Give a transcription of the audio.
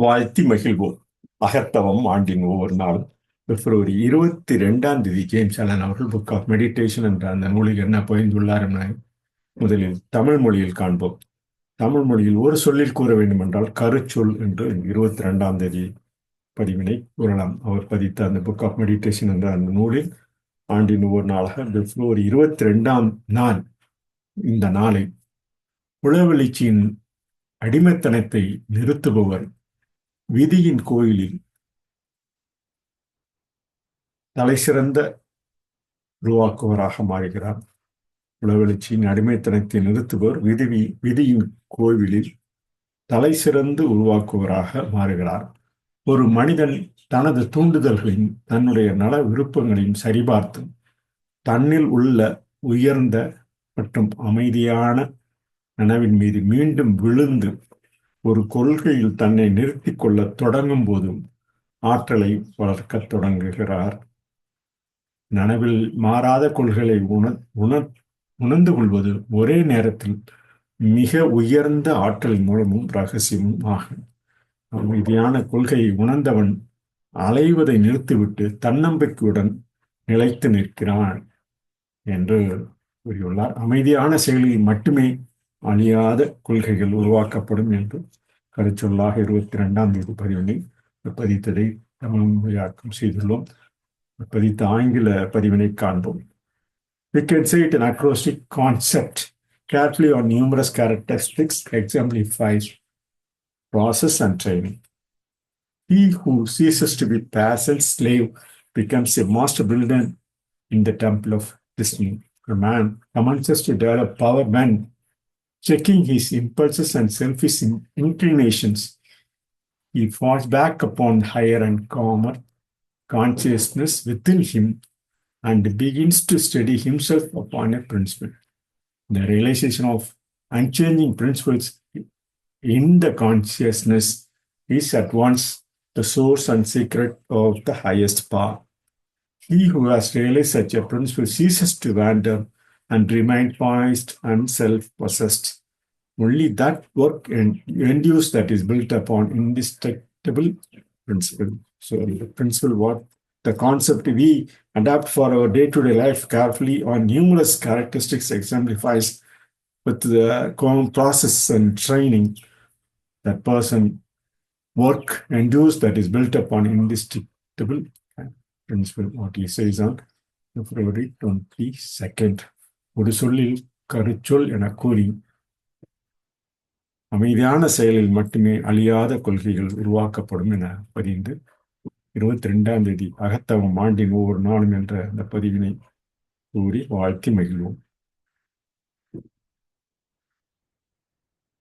வாழ்த்தி மகிழ்வோம். அகத்தவம் ஆண்டின் ஒவ்வொரு நாளும். பிப்ரவரி 22 ஜேம்ஸ் அலன் அவர்கள் புக் ஆஃப் மெடிடேஷன் என்ற அந்த நூலில் என்ன பகிர்ந்துள்ளார் என முதலில் தமிழ் மொழியில் காண்போம். தமிழ் மொழியில் ஒரு சொல்லில் கூற வேண்டும் என்றால் கருச்சொல் என்று 22 பதிவினை கூறலாம். அவர் பதித்த அந்த புக் ஆஃப் மெடிடேஷன் என்ற அந்த நூலில் ஆண்டின் ஒவ்வொரு நாளாக பிப்ரவரி 22 இந்த நாளை உளவெழுச்சியின் அடிமைத்தனத்தை நிறுத்துபவர் விதியின் கோயிலில் தலைசிறந்த உருவாக்குவராக மாறுகிறார். உளவெழுச்சியின் அடிமைத்தனத்தை நிறுத்துபவர் விதியின் கோவிலில் தலை சிறந்து உருவாக்குவராக மாறுகிறார். ஒரு மனிதன் தனது தூண்டுதல்களையும் தன்னுடைய நல விருப்பங்களையும் சரிபார்த்து தன்னில் உள்ள உயர்ந்த மற்றும் அமைதியான நனவின் மீது மீண்டும் விழுந்து ஒரு கொள்கையில் தன்னை நிறுத்திக் கொள்ள தொடங்கும் போதும் ஆற்றலை வளர்க்கத் தொடங்குகிறார். நனவில் மாறாத கொள்கைகளை உணர்ந்து கொள்வது ஒரே நேரத்தில் மிக உயர்ந்த ஆற்றல் மூலமும் ரகசியமும் ஆகும். அமைதியான கொள்கையை உணர்ந்தவன் அலைவதை நிறுத்திவிட்டு தன்னம்பிக்கையுடன் நிலைத்து நிற்கிறான் என்று கூறியுள்ளார். அமைதியான செயலில் மட்டுமே அழியாத கொள்கைகள் உருவாக்கப்படும் என்று கருச்சொல்லாக 22 பதிவினை பதித்ததை தமிழ் மொழியாக்கம் செய்துள்ளோம். பதித்த ஆங்கில பதிவினை காண்போம். We can say it an acrostic concept carefully on numerous characteristics exemplifies process and training. He who ceases to be passive slave becomes a master builder in the temple of destiny. A man commences to develop power when checking his impulses and selfish inclinations. He falls back upon higher and calmer consciousness within him and begins to steady himself upon a principle. The realization of unchanging principles in the consciousness is at once the source and secret of the highest power. He who has realized such a principle ceases to wander and remain poised and self-possessed. Only that work endures that is built upon indestructible principle. So the principle, what the concept we adapt for our day-to-day life carefully on numerous characteristics exemplifies with the common process and training that person work endures that is built upon indestructible principle. What he says on February 22. ஒரு சொல்லில் கருச்சொல் என கூறி அமைதியான செயலில் மட்டுமே அழியாத கொள்கைகள் உருவாக்கப்படும் என பதிந்து 22 அகத்தவம் ஆண்டின் ஒவ்வொரு நாளும் என்ற அந்த பதிவினை கூறி வாழ்த்தி மகிழ்வோம்.